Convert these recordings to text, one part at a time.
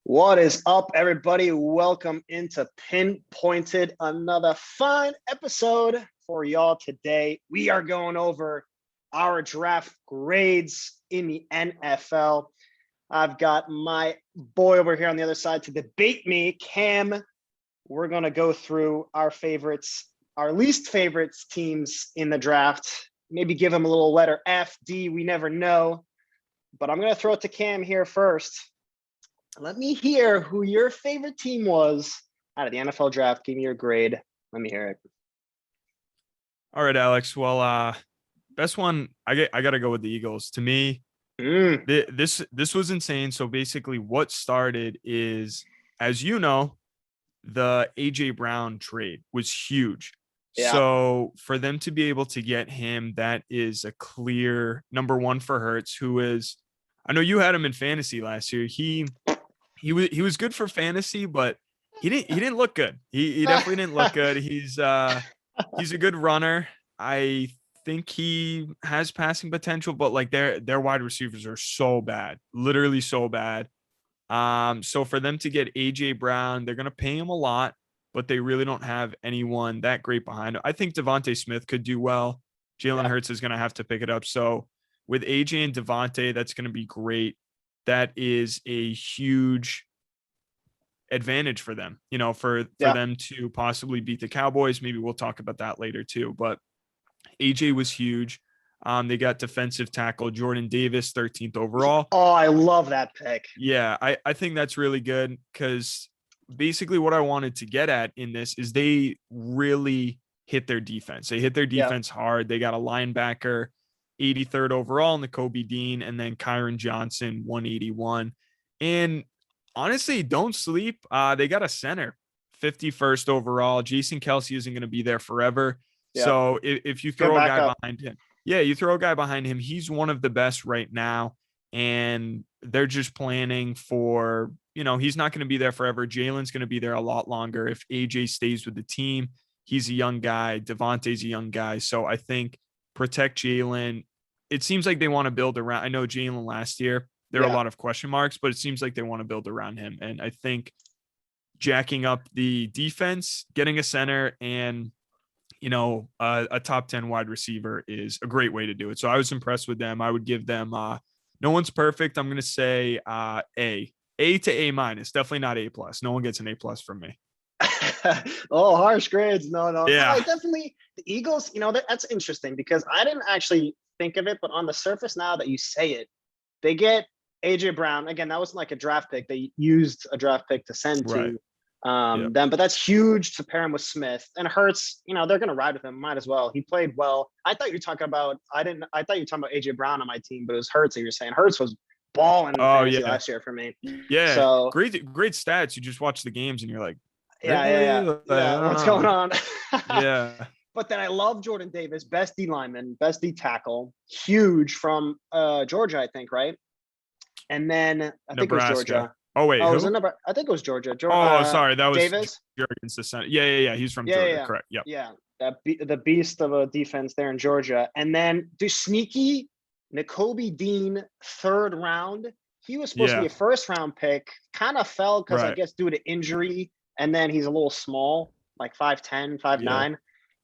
What is up, everybody? Welcome into Pinpointed, another fine episode for y'all today. We are going over our draft grades in the NFL. I've got my boy over here on the other side to debate me, Cam. We're going to go through our favorites, our least favorites teams in the draft. Maybe give them a little letter F, D, we never know. But I'm going to throw it to Cam here first. Let me hear who your favorite team was out of the NFL draft. Give me your grade. Let me hear it. All right, Alex. Well, best one, I got to go with the Eagles. To me, this was insane. So basically what started is, as you know, the AJ Brown trade was huge. Yeah. So for them to be able to get him, that is a clear number one for Hurts, who is, I know you had him in fantasy last year. He was good for fantasy, but he didn't look good. He definitely didn't look good. He's a good runner. I think he has passing potential, but like their wide receivers are so bad, literally so bad. So for them to get AJ Brown, they're gonna pay him a lot, but they really don't have anyone that great behind him. I think Devontae Smith could do well. Jalen Hurts is gonna have to pick it up. So with AJ and Devontae, that's gonna be great. That is a huge advantage for them, for them to possibly beat the Cowboys. Maybe we'll talk about that later too, but AJ was huge. They got defensive tackle Jordan Davis, 13th overall. Oh, I love that pick. Yeah, I think that's really good because basically what I wanted to get at in this is they really hit their defense. They hit their defense hard. They got a linebacker, 83rd overall in the Kobe Dean, and then Kyron Johnson, 181. And honestly, don't sleep. They got a center, 51st overall. Jason Kelce isn't going to be there forever. Yeah. So if you throw a guy behind him, you throw a guy behind him, he's one of the best right now. And they're just planning for, he's not going to be there forever. Jalen's going to be there a lot longer. If AJ stays with the team, he's a young guy. Devontae's a young guy. So I think protect Jalen. It seems like they want to build around. I know Jalen last year, there are a lot of question marks, but it seems like they want to build around him. And I think jacking up the defense, getting a center, and a top 10 wide receiver is a great way to do it. So I was impressed with them. I would give them no one's perfect. I'm going to say A to A minus. Definitely not A plus. No one gets an A plus from me. Oh, harsh grades. No. Yeah. I definitely, the Eagles, that's interesting because I didn't actually think of it, but on the surface now that you say it, they get AJ Brown. Again, that wasn't like a draft pick. They used a draft pick to send to them, but that's huge to pair him with Smith and Hurts. They're going to ride with him. Might as well. He played well. I thought you were talking about, I thought you were talking about AJ Brown on my team, but it was Hurts that you were saying. Hurts was balling in fantasy last year for me. Yeah. So great stats. You just watch the games and you're like, what's going on? Yeah. But then I love Jordan Davis, best D lineman, best D tackle, huge from Georgia, I think, right? And then I think it was Georgia. Oh wait, I think it was Georgia. Sorry, that was Davis. Against the center. Yeah. He's from Georgia, correct? Yep. Yeah, the beast of a defense there in Georgia. And then sneaky Nakobe Dean, 3rd round. He was supposed to be a 1st round pick. Kind of fell because I guess due to injury. And then he's a little small, like 5'10", 5'9".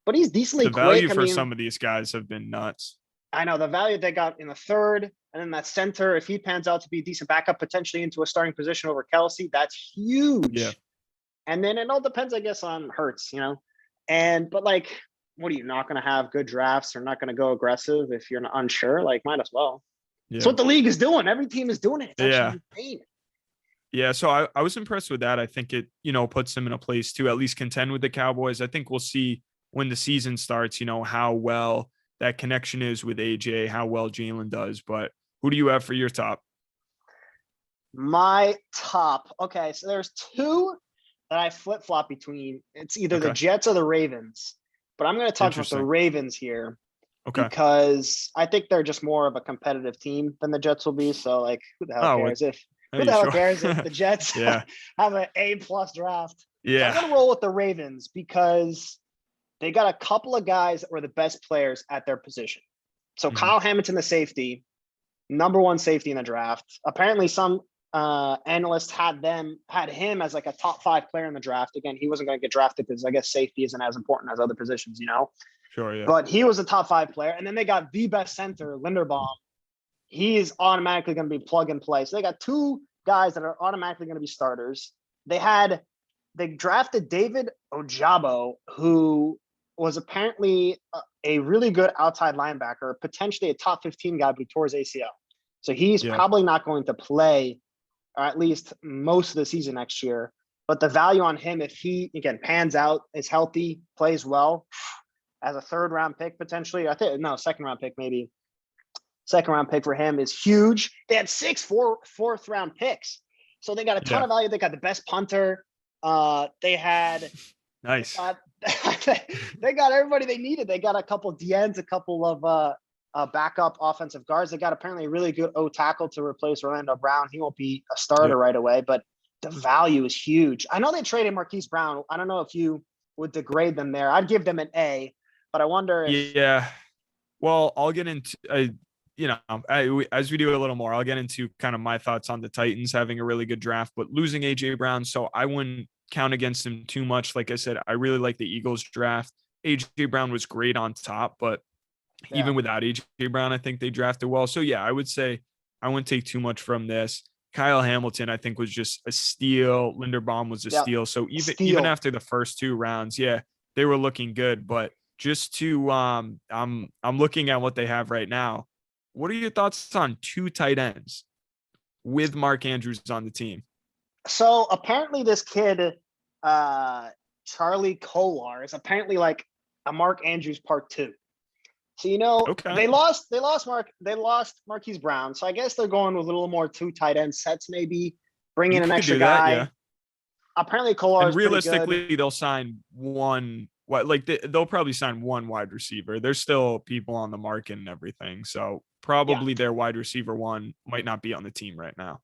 But he's decently quick. The value for some of these guys have been nuts. I know the value they got in the 3rd, and then that center, if he pans out to be a decent backup, potentially into a starting position over Kelce, that's huge. Yeah. And then it all depends, I guess, on Hurts, but like, what are you not going to have good drafts or not going to go aggressive if you're unsure? Like, might as well. Yeah. That's what the league is doing. Every team is doing it. It's actually insane. Yeah, so I was impressed with that. I think it, puts them in a place to at least contend with the Cowboys. I think we'll see when the season starts, how well that connection is with AJ, how well Jalen does. But who do you have for your top? My top. Okay, so there's 2 that I flip-flop between. It's either the Jets or the Ravens. But I'm going to talk about the Ravens here. Okay. Because I think they're just more of a competitive team than the Jets will be. So, like, who the hell cares who the hell cares if the Jets have an A-plus draft? Yeah. So I'm going to roll with the Ravens because they got a couple of guys that were the best players at their position. So Kyle Hamilton, the safety, number 1 safety in the draft. Apparently some analysts had him as like a top 5 player in the draft. Again, he wasn't going to get drafted because I guess safety isn't as important as other positions, Sure, yeah. But he was a top 5 player. And then they got the best center, Linderbaum. He is automatically going to be plug and play. So they got 2 guys that are automatically going to be starters. They drafted David Ojabo, who was apparently a really good outside linebacker, potentially a top 15 guy, but he tore his ACL. So he's probably not going to play, or at least most of the season next year. But the value on him, if he, again, pans out, is healthy, plays well, as a 3rd round pick potentially, I think, no, 2nd round pick maybe. 2nd round pick for him is huge. They had 6 4th round picks. So they got a ton of value. They got the best punter. They had nice. They got everybody they needed. They got a couple DNs, a couple of backup offensive guards. They got apparently a really good O tackle to replace Orlando Brown. He won't be a starter right away, but the value is huge. I know they traded Marquise Brown. I don't know if you would degrade them there. I'd give them an A, but I wonder if. Yeah. Well, I'll get into, as we do a little more, I'll get into kind of my thoughts on the Titans having a really good draft, but losing AJ Brown. So I wouldn't count against him too much. Like I said, I really like the Eagles draft. AJ Brown was great on top, but even without AJ Brown, I think they drafted well. So yeah, I would say I wouldn't take too much from this. Kyle Hamilton, I think, was just a steal. Linderbaum was a steal. So even after the first 2 rounds, they were looking good. But just to I'm looking at what they have right now. What are your thoughts on 2 tight ends with Mark Andrews on the team? So apparently this kid, Charlie Kolar, is apparently like a Mark Andrews part 2. So they lost Marquise Brown. So I guess they're going with a little more 2 tight end sets, maybe bring in an extra guy. Apparently Kolar is realistically they'll sign one. They'll probably sign 1 wide receiver. There's still people on the market and everything. So probably their wide receiver 1 might not be on the team right now.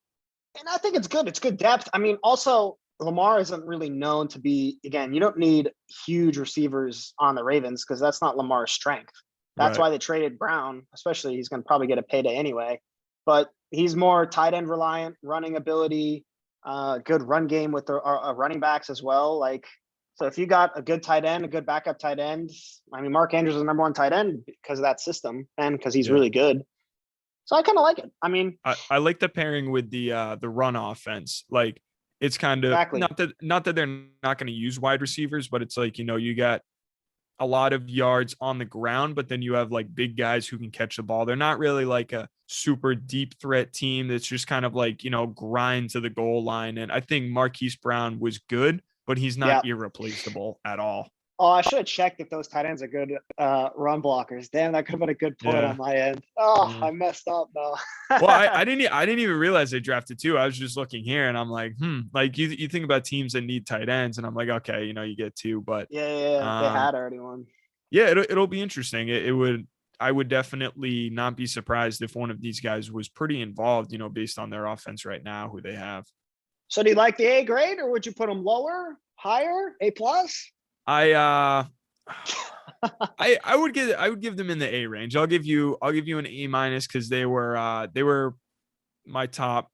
And I think it's good. It's good depth. I mean, also Lamar isn't really known to be, again, you don't need huge receivers on the Ravens because that's not Lamar's strength. That's why they traded Brown, especially he's going to probably get a payday anyway. But he's more tight end reliant, running ability, good run game with the running backs as well. So if you got a good tight end, a good backup tight end, I mean, Mark Andrews is the number 1 tight end because of that system and because he's really good. So I kind of like it. I mean, I like the pairing with the run offense. Like it's kind of not that they're not going to use wide receivers, but it's like, you got a lot of yards on the ground, but then you have like big guys who can catch the ball. They're not really like a super deep threat team that's just kind of like, grind to the goal line. And I think Marquise Brown was good, but he's not irreplaceable at all. Oh, I should have checked if those tight ends are good run blockers. Damn, that could have been a good point on my end. I messed up though. Well, I didn't even realize they drafted 2. I was just looking here and I'm like, like you think about teams that need tight ends and I'm like, okay, you get 2, but they had already one. Yeah, it'll be interesting. I would definitely not be surprised if one of these guys was pretty involved, based on their offense right now, who they have. So do you like the A grade or would you put them lower, higher, A+? I would give them in the A range. I'll give you an A- because they were my top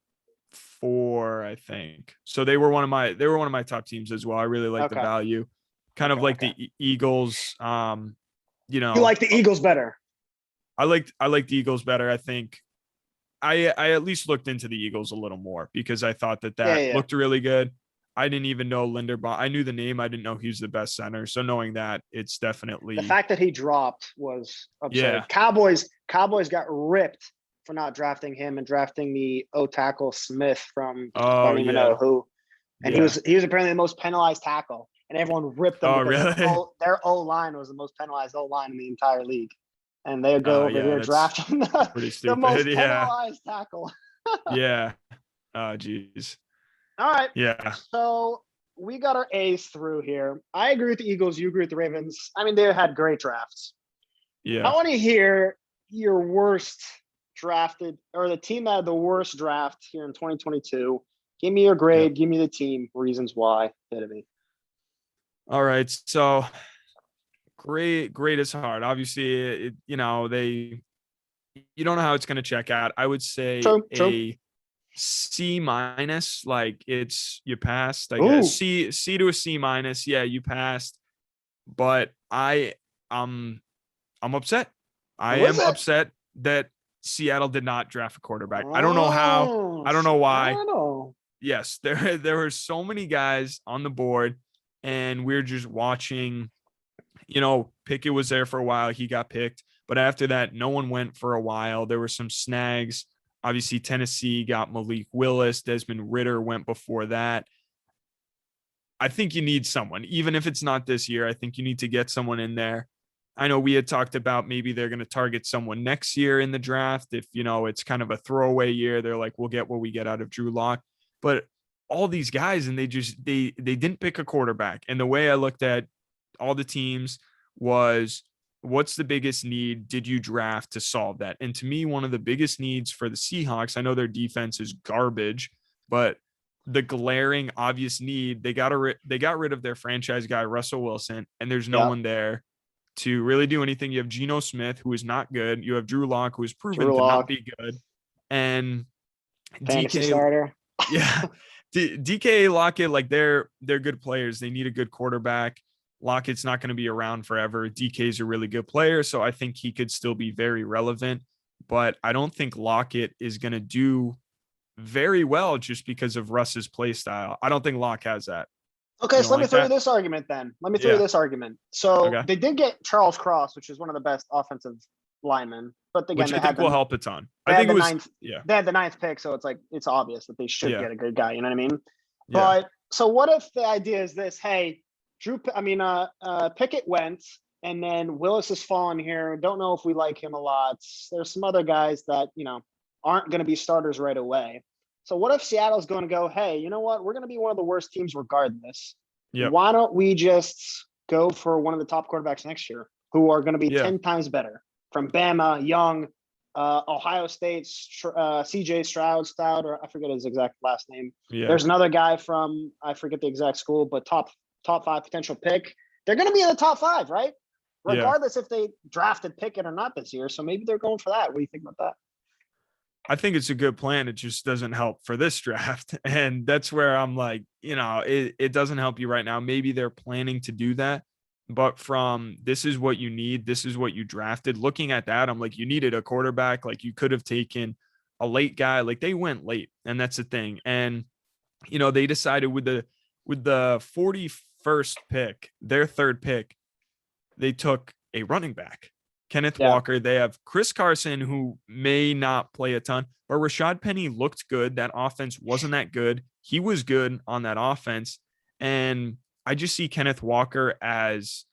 4, I think. So they were one of my top teams as well. I really like the value. Kind of like the Eagles. You like the Eagles better. I like the Eagles better. I think I at least looked into the Eagles a little more because I thought that looked really good. I didn't even know Linderbaum. I knew the name. I didn't know he was the best center. So knowing that, it's definitely the fact that he dropped was absurd. Cowboys got ripped for not drafting him and drafting the O tackle Smith from I don't even know who. And he was apparently the most penalized tackle, and everyone ripped them. Oh, really? Their O line was the most penalized O line in the entire league, and they would go over here drafting the most penalized tackle. Yeah. Oh, geez. All right. Yeah. So we got our A's through here. I agree with the Eagles. You agree with the Ravens. I mean, they had great drafts. Yeah. I want to hear your worst drafted or the team that had the worst draft here in 2022. Give me your grade. Give me the team. Reasons why. Hit it me. All right. So great is hard. Obviously, you don't know how it's going to check out. I would say True. C minus, like it's you passed, I guess. Ooh, C to a C minus. Yeah, you passed. But I'm I'm upset. I who is am it? upset that Seattle did not draft a quarterback. I don't know how. Oh, I don't know why. Seattle. Yes, there were so many guys on the board, and we're just watching. Pickett was there for a while. He got picked, but after that, no one went for a while. There were some snags. Obviously, Tennessee got Malik Willis. Desmond Ritter went before that. I think you need someone, even if it's not this year. I think you need to get someone in there. I know we had talked about maybe they're going to target someone next year in the draft. If, it's kind of a throwaway year, they're like, we'll get what we get out of Drew Lock. But all these guys, and they didn't pick a quarterback. And the way I looked at all the teams was, what's the biggest need did you draft to solve that? And to me, one of the biggest needs for the Seahawks, I know their defense is garbage, but the glaring obvious need, they got rid of their franchise guy Russell Wilson, and there's no Yep. one there to really do anything. You have Geno Smith, who is not good. You have Drew Lock, who is proven Drew to not Lock, be good, and fantasy DK. starter. Yeah, DK Lockett, like they're good players. They need a good quarterback. Lockett's not going to be around forever. DK's a really good player, so I think he could still be very relevant. But I don't think Lockett is going to do very well just because of Russ's play style. I don't think Locke has that. Okay, so let me like throw you that? this argument then. Let me throw you Yeah. this argument. So Okay. they did get Charles Cross, which is one of the best offensive linemen. But again, Which I think will help a ton. they I had think it the was ninth. yeah. They had the ninth pick, so it's obvious that they should Yeah. get a good guy. You know what I mean? Yeah. But so what if the idea is this? Hey, Pickett went, and then Willis has fallen here. Don't know if we like him a lot. There's some other guys that aren't going to be starters right away. So what if Seattle's going to go, hey, you know what? We're going to be one of the worst teams regardless. Yep. Why don't we just go for one of the top quarterbacks next year who are going to be 10 times better? From Bama, Young, Ohio State, CJ Stroud, or I forget his exact last name. Yeah. There's another guy from, I forget the exact school, but top 5 potential pick. They're going to be in the top 5, right? Regardless if they drafted Pickett or not this year. So maybe they're going for that. What do you think about that? I think it's a good plan. It just doesn't help for this draft. And that's where I'm like, it doesn't help you right now. Maybe they're planning to do that. But from this is what you need, this is what you drafted. Looking at that, I'm like, you needed a quarterback. Like you could have taken a late guy. Like they went late. And that's the thing. And, they decided with the 41st pick, their third pick, they took a running back. Kenneth Walker. They have Chris Carson, who may not play a ton, but Rashad Penny looked good. That offense wasn't that good. He was good on that offense. And I just see Kenneth Walker as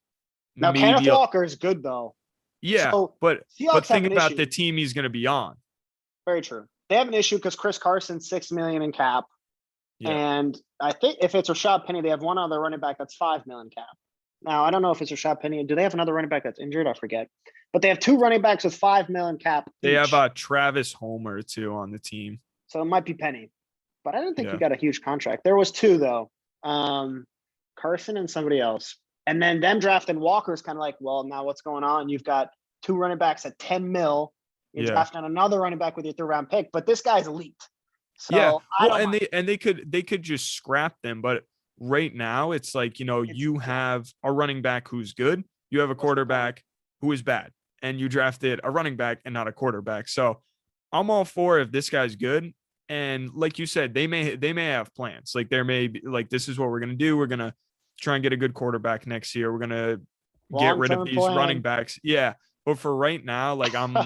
now. Kenneth Walker is good though. Yeah, so but think about the team he's going to be on. Very true. They have an issue because Chris Carson's $6 million in cap, and I think if it's Rashad Penny, they have one other running back that's $5 million cap. Now I don't know if it's Rashad Penny. Do they have another running back that's injured? I forget. But they have 2 running backs with $5 million cap. They have Travis Homer too on the team. So it might be Penny, but I didn't think he got a huge contract. There was 2 though, Carson and somebody else. And then them drafting Walker is kind of like, well, now what's going on? You've got 2 running backs at 10 mil. You're drafting another running back with your 3rd round pick, but this guy's elite. So they could just scrap them, but right now it's like, you have a running back who's good. You have a quarterback who is bad. And you drafted a running back and not a quarterback. So I'm all for if this guy's good. And like you said, they may have plans. Like there may be like, this is what we're going to do. We're going to try and get a good quarterback next year. We're going to get rid of these running backs. Yeah. But for right now, like I'm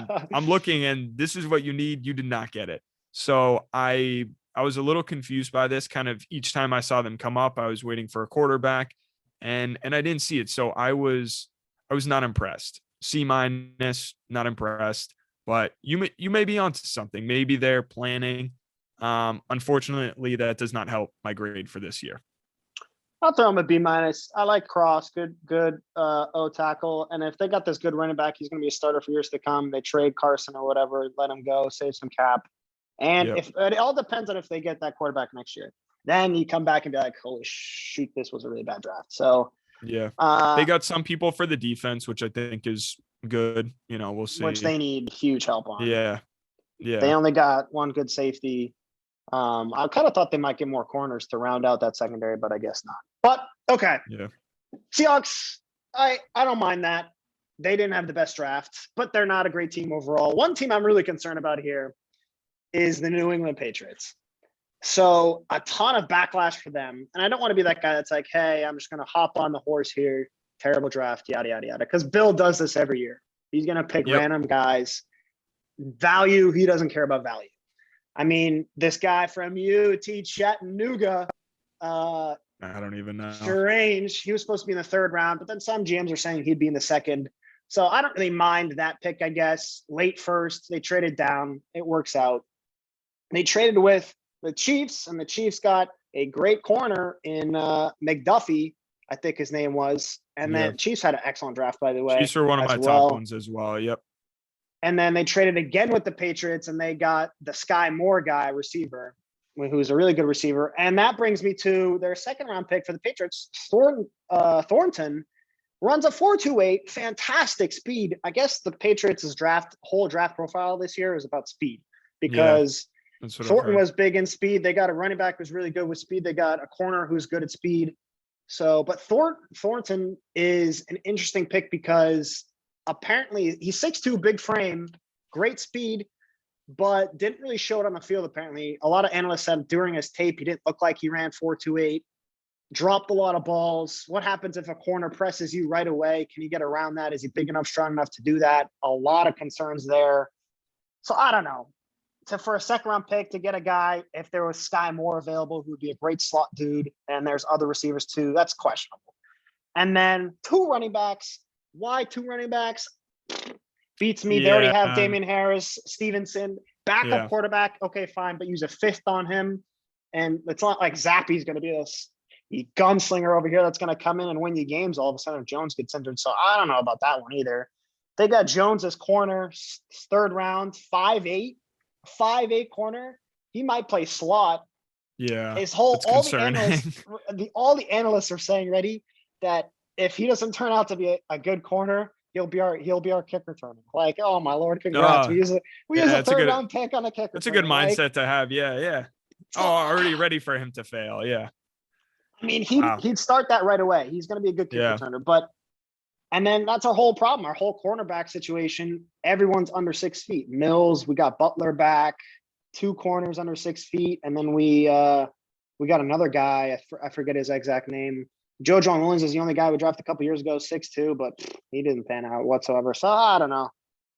looking and this is what you need. You did not get it. So I was a little confused by this kind of each time I saw them come up, I was waiting for a quarterback and I didn't see it. So I was not impressed. C minus, not impressed, but you may be onto something. Maybe they're planning. Unfortunately, that does not help my grade for this year. I'll throw him a B minus. I like Cross, good O tackle, and if they got this good running back, he's going to be a starter for years to come. They trade Carson or whatever, let him go, save some cap, and if it all depends on if they get that quarterback next year. Then you come back and be like, holy shoot, this was a really bad draft. So. Yeah, they got some people for the defense, which I think is good. We'll see. Which they need huge help on. Yeah. They only got 1 good safety. I kind of thought they might get more corners to round out that secondary, but I guess not. But okay, Yeah. Seahawks, I don't mind that. They didn't have the best draft, but they're not a great team overall. One team I'm really concerned about here is the New England Patriots. So a ton of backlash for them. And I don't want to be that guy that's like, hey, I'm just going to hop on the horse here. Terrible draft, yada, yada, yada. Because Bill does this every year. He's going to pick random guys. Value, he doesn't care about value. I mean, this guy from UT Chattanooga, I don't even know. Strange. He was supposed to be in the third round, but then some GMs are saying he'd be in the second. So I don't really mind that pick, I guess. Late first, they traded down. It works out. They traded with the Chiefs, and the Chiefs got a great corner in McDuffie, I think his name was. And then Chiefs had an excellent draft, by the way. Chiefs were one of my top ones as well. Yep. And then they traded again with the Patriots, and they got the Sky Moore guy, receiver, who's a really good receiver. And that brings me to their second round pick for the Patriots. Thornton runs a 4.28, fantastic speed. I guess the Patriots' whole draft profile this year is about speed because Thornton was big in speed. They got a running back who's really good with speed. They got a corner who's good at speed. So, but Thornton is an interesting pick because apparently he's 6'2", big frame, great speed, but didn't really show it on the field. Apparently, a lot of analysts said during his tape, he didn't look like he ran 4.28, dropped a lot of balls. What happens if a corner presses you right away? Can he get around that? Is he big enough, strong enough to do that? A lot of concerns there. So I don't know. For a second round pick to get a guy, if there was Sky Moore available, who would be a great slot dude, and there's other receivers too, that's questionable. And then 2 running backs. Why 2 running backs? Beats me. They already have Damian Harris, Stevenson, backup quarterback. Okay, fine, but use a 5th on him. And it's not like Zappy's going to be this gunslinger over here that's going to come in and win you games all of a sudden if Jones gets injured. So I don't know about that one either. They got Jones as corner, 3rd round, 5'8" corner. He might play slot. Yeah. All the analysts are saying, ready, that if he doesn't turn out to be a good corner, he'll be our kick returner. Like, oh my Lord, congrats. We use a 3rd round pick on a kick returner. That's a good mindset to have. Yeah. Already ready for him to fail. Yeah. I mean, he'd start that right away. He's going to be a good kick returner. And then that's our whole problem. Our whole cornerback situation, everyone's under 6 feet. Mills, we got Butler back, 2 corners under 6 feet. And then we got another guy. I forget his exact name. Joe John Williams is the only guy we drafted a couple years ago, 6'2", but he didn't pan out whatsoever. So I don't know.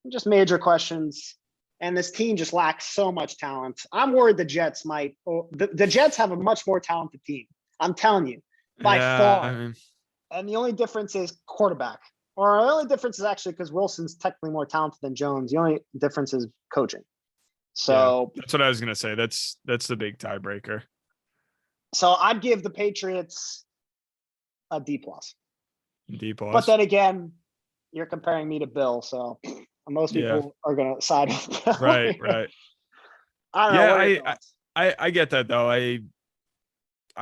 Just major questions. And this team just lacks so much talent. I'm worried the Jets might. The Jets have a much more talented team. I'm telling you, by far. I mean, and the only difference is quarterback. Or the only difference is actually because Wilson's technically more talented than Jones. The only difference is coaching. So that's what I was going to say. That's the big tiebreaker. So I'd give the Patriots a D+. D+. But then again, you're comparing me to Bill, so most people are going to side with Bill. Right. I don't know. I get that though. I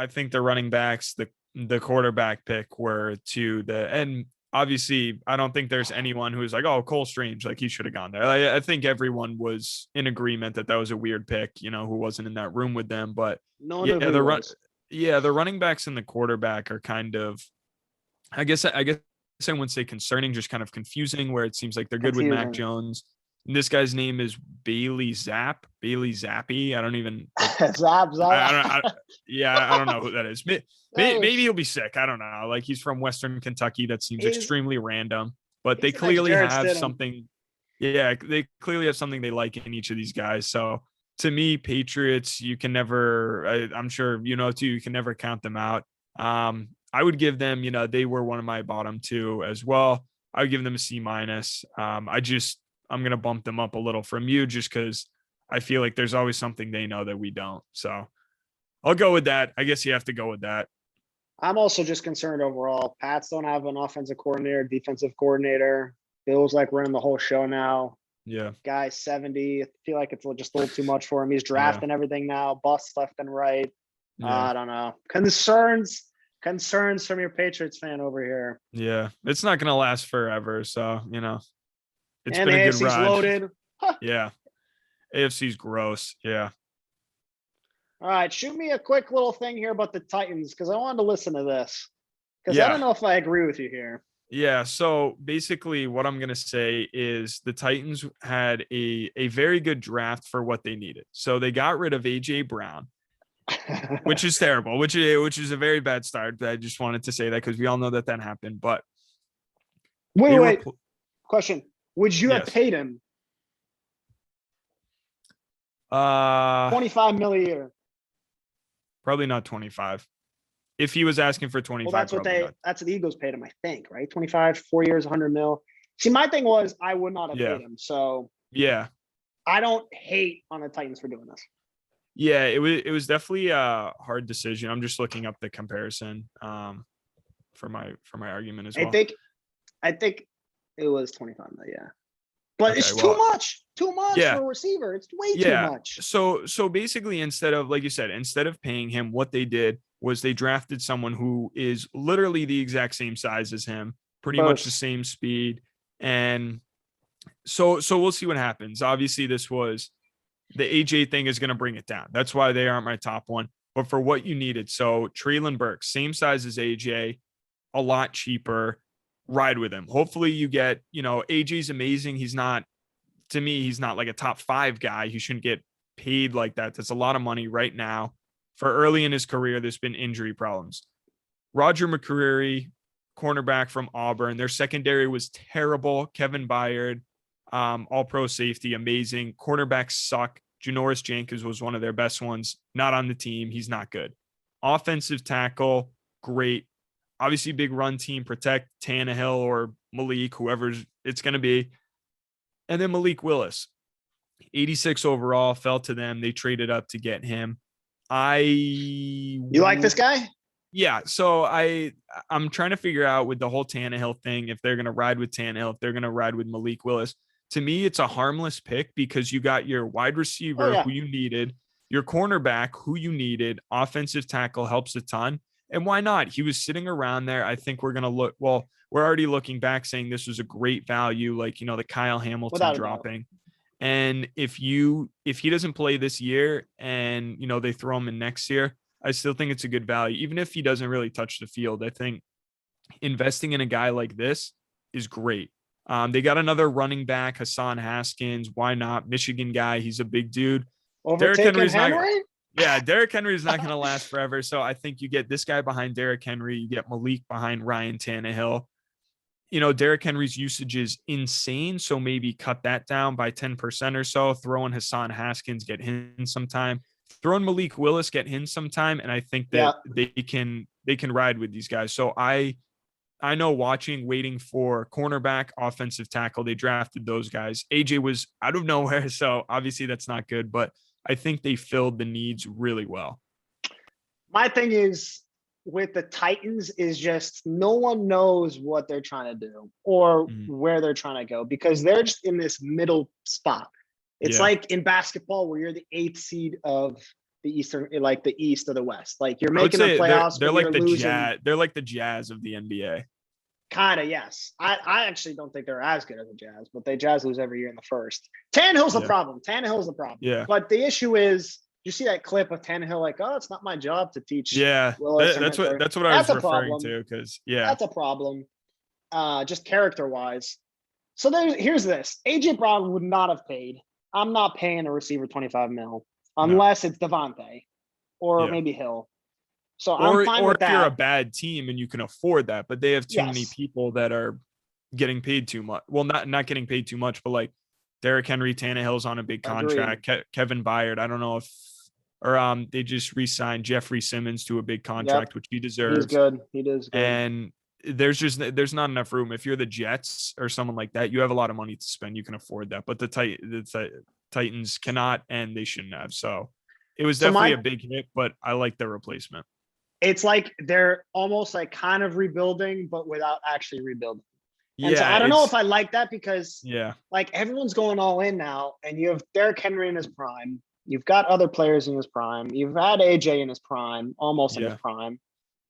think the running backs, the quarterback pick were and obviously I don't think there's anyone who's like, oh, Cole Strange, like he should have gone there. I think everyone was in agreement that was a weird pick, who wasn't in that room with them. But the running backs and the quarterback are kind of, I guess I wouldn't say concerning, just kind of confusing, where it seems like they're good with Mac Jones. And this guy's name is Bailey Zappi. I don't even. Zap. I don't know who that is. Maybe he'll be sick. I don't know. Like he's from Western Kentucky. That seems extremely random, but they clearly have something. Yeah, they clearly have something they like in each of these guys. So to me, Patriots, you can never. I'm sure too. You can never count them out. I would give them. They were one of my bottom 2 as well. I would give them a C-. I'm going to bump them up a little from you just because I feel like there's always something they know that we don't. So I'll go with that. I guess you have to go with that. I'm also just concerned overall. Pats don't have an offensive coordinator, defensive coordinator. Bill's like running the whole show now. Yeah. Guy's 70. I feel like it's just a little too much for him. He's drafting everything now, busts left and right. I don't know. Concerns from your Patriots fan over here. Yeah. It's not going to last forever. So, it's been a good AFC's ride. Loaded. Yeah. AFC's gross. Yeah. All right, shoot me a quick little thing here about the Titans because I wanted to listen to this because I Yeah. don't know if I agree with you here. Yeah. So basically, what I'm going to say is the Titans had a very good draft for what they needed. So they got rid of A.J. Brown, which is terrible, which is a very bad start. I just wanted to say that because we all know that happened. But Wait, they were, wait. Question: would you have yes. paid him Uh, 25 million a year? Probably not 25. If he was asking for Well, 25, that's what probably not. that's what the Eagles paid him, I think, right? 25, 4 years, 100 mil. See, my thing was I would not have Yeah. paid him. So Yeah. I don't hate on the Titans for doing this. Yeah, it was definitely a hard decision. I'm just looking up the comparison for my argument as I well. think I think it was 25 million, yeah. But Okay, it's well, too much yeah. for a receiver. It's way too Yeah. much. So basically, instead of, like you said, instead of paying him, what they did was they drafted someone who is literally the exact same size as him, pretty much the Both. same speed. And so we'll see what happens. Obviously, this was the AJ thing is going to bring it down. That's why they aren't my top one. But for what you needed, so Treylon Burks, same size as AJ, a lot cheaper. Ride with him. Hopefully you get, AJ's amazing. He's not, to me, he's not like a top 5 guy. He shouldn't get paid like that. That's a lot of money right now. For early in his career, there's been injury problems. Roger McCreary, cornerback from Auburn. Their secondary was terrible. Kevin Byard, all pro safety, amazing. Cornerbacks suck. Janoris Jenkins was one of their best ones. Not on the team. He's not good. Offensive tackle, great. Obviously, big run team, protect Tannehill or Malik, whoever it's going to be. And then Malik Willis, 86 overall, fell to them. They traded up to get him. You like this guy? Yeah. So I'm trying to figure out with the whole Tannehill thing, if they're going to ride with Tannehill, if they're going to ride with Malik Willis. To me, it's a harmless pick because you got your wide receiver who you needed, your cornerback who you needed, offensive tackle helps a ton. And why not? He was sitting around there. I think we're going to look, well, we're already looking back saying this was a great value, like, the Kyle Hamilton dropping. And if he doesn't play this year and, they throw him in next year, I still think it's a good value. Even if he doesn't really touch the field, I think investing in a guy like this is great. They got another running back, Hassan Haskins. Why not? Michigan guy. He's a big dude. Overtaking Henry? Derrick Henry is not going to last forever. So I think you get this guy behind Derrick Henry. You get Malik behind Ryan Tannehill. Derrick Henry's usage is insane. So maybe cut that down by 10% or so. Throw in Hassan Haskins, get him some time. Throw in Malik Willis, get him some time. And I think that they can ride with these guys. So I know waiting for cornerback, offensive tackle, they drafted those guys. AJ was out of nowhere. So obviously that's not good, but I think they filled the needs really well. My thing is with the Titans is just no one knows what they're trying to do or where they're trying to go because they're just in this middle spot. It's like in basketball where you're the 8th seed of the Eastern, like the East or the West. Like you're making the playoffs, they're like the losing. They're like the Jazz of the NBA. Kind of, yes. I actually don't think they're as good as the Jazz, but they Jazz lose every year in the first. Tannehill's the problem. Tannehill's the problem. Yeah. But the issue is, you see that clip of Tannehill like, oh, it's not my job to teach. Yeah, that's what I was referring to because that's a problem. Just character wise. So here's this: AJ Brown would not have paid. I'm not paying a receiver 25 mil unless it's Devontae or maybe Hill. So I'm fine with that. Or if you're a bad team and you can afford that, but they have too many people that are getting paid too much. Well, not getting paid too much, but like Derrick Henry, Tannehill's on a big contract. Kevin Byard, I don't know if, or they just re-signed Jeffrey Simmons to a big contract, which he deserves. He's good. He does good. And there's not enough room. If you're the Jets or someone like that, you have a lot of money to spend. You can afford that, but the Titans cannot, and they shouldn't have. So it was definitely a big hit, but I like the replacement. It's like they're almost like kind of rebuilding, but without actually rebuilding. And so I don't know if I like that because like everyone's going all in now, and you have Derrick Henry in his prime. You've got other players in his prime. You've had AJ in his prime, almost in his prime.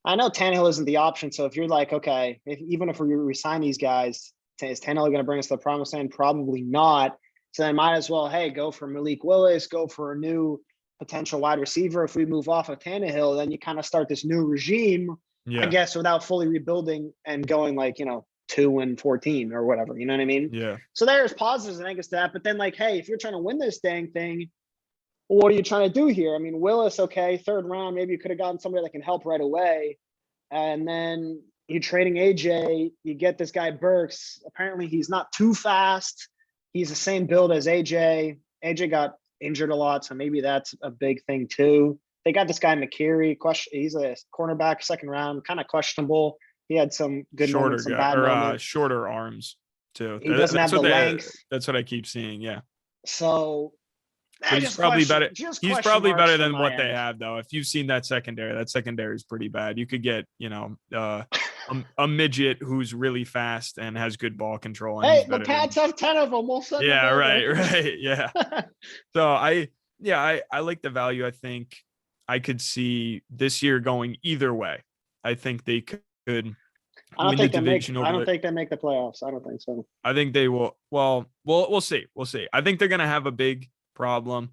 I know Tannehill isn't the option. So if you're like, okay, even if we resign these guys, is Tannehill going to bring us to the promised land? Probably not. So then might as well, hey, go for Malik Willis, go for a new potential wide receiver. If we move off of Tannehill, then you kind of start this new regime, I Yeah. guess, without fully rebuilding and going like, 2-14 or whatever. You know what I mean? Yeah. So there's positives and negatives to that. But then, like, hey, if you're trying to win this dang thing, what are you trying to do here? I mean, Willis, okay, third round, maybe you could have gotten somebody that can help right away. And then you're trading AJ, you get this guy Burks. Apparently he's not too fast. He's the same build as AJ. AJ got injured a lot, so maybe that's a big thing too. They got this guy McCary. He's a cornerback, second round, kind of questionable. He had some good moments, some bad moments. Shorter arms too. He doesn't have the length. That's what I keep seeing. Yeah. So But he's probably better. He's probably better than what they end. have, though. If you've seen that secondary is pretty bad. You could get, a midget who's really fast and has good ball control. And Hey, the Pats have 10 of them. We'll send yeah, them right. Yeah. So I like the value. I think I could see this year going either way. I think they could. I don't think they make the playoffs. I don't think so. I think they will. Well, we'll see. I think they're gonna have a big problem.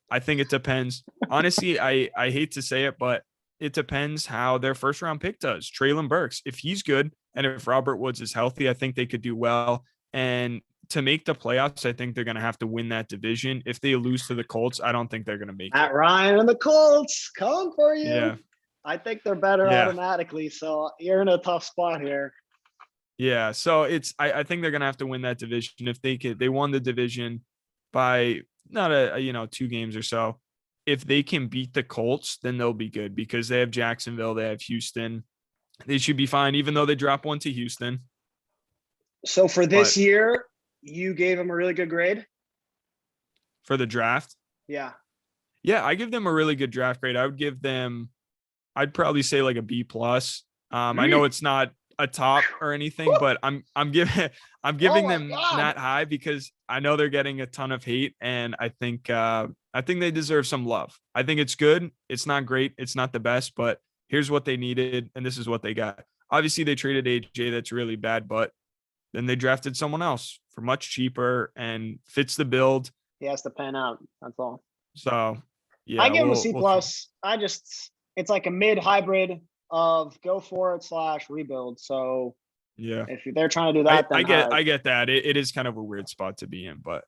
I think it depends. Honestly, I hate to say it, but it depends how their first round pick does. Treylon Burks, if he's good and if Robert Woods is healthy, I think they could do well. And to make the playoffs, I think they're going to have to win that division. If they lose to the Colts, I don't think they're going to make Matt it. Ryan and the Colts coming for you. Yeah. I think they're better automatically. So you're in a tough spot here. Yeah. So I think they're going to have to win that division. If they won the division by not 2 games or so. If they can beat the Colts, then they'll be good because they have Jacksonville, they have Houston. They should be fine, even though they drop one to Houston. So for this year, you gave them a really good grade? For the draft? Yeah. Yeah, I give them a really good draft grade. I'd probably say like a B+. I know it's not a top or anything, but I'm giving them that high because I know they're getting a ton of hate, and I think they deserve some love. I think it's good. It's not great. It's not the best, but here's what they needed, and this is what they got. Obviously, they traded AJ. That's really bad, but then they drafted someone else for much cheaper and fits the build. He has to pan out. That's all. So yeah, I give him a C+. It's like a mid hybrid of go for it / rebuild. So yeah, if they're trying to do that, I get that. It is kind of a weird spot to be in, but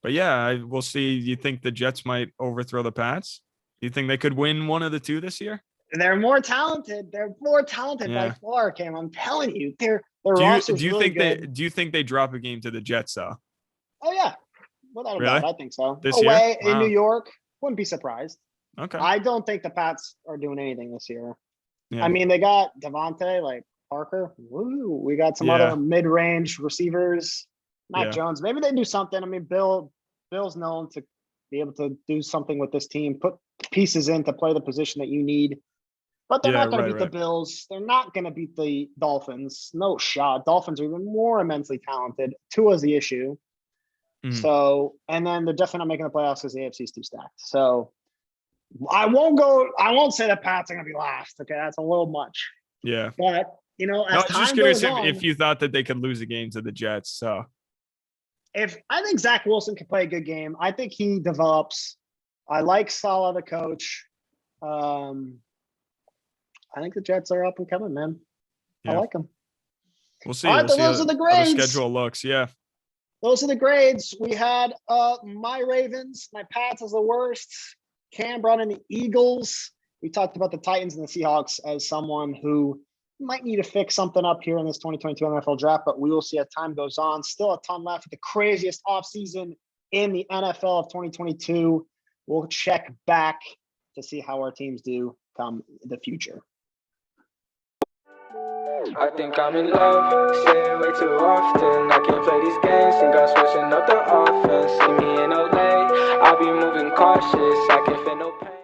yeah, we'll see. You think the Jets might overthrow the Pats? Do you think they could win one of the two this year? They're more talented. By far, Cam. I'm telling you, their do roster's you really think good. Do you think they drop a game to the Jets though? Oh yeah, without a doubt, I think so. This Away year? in New York, wouldn't be surprised. Okay. I don't think the Pats are doing anything this year. Yeah. I mean, they got Devontae, like Parker. Woo. We got some other mid-range receivers. Matt Jones. Maybe they do something. I mean, Bill's known to be able to do something with this team, put pieces in to play the position that you need. But they're not going to beat the Bills. They're not going to beat the Dolphins. No shot. Dolphins are even more immensely talented. Tua's the issue. So, and then they're definitely not making the playoffs because the AFC is too stacked. So I won't say the Pats are going to be last. Okay. That's a little much. Yeah. But, as I was time just curious goes on, if you thought that they could lose a game to the Jets. So if I think Zach Wilson can play a good game, I think he develops. I like Saleh, the coach. I think the Jets are up and coming, man. Yeah. I like them. We'll see. All right, those are the grades. How the schedule looks. Yeah. Those are the grades. We had my Ravens, my Pats as the worst. Cam brought in the Eagles. We talked about the Titans and the Seahawks as someone who might need to fix something up here in this 2022 NFL draft, but we will see as time goes on. Still a ton left. The craziest offseason in the NFL of 2022. We'll check back to see how our teams do come the future. I think I'm in love, say it way too often. I can't play these games, think I'm switching up the offense. See me in LA, I'll be moving cautious, I can feel no pain.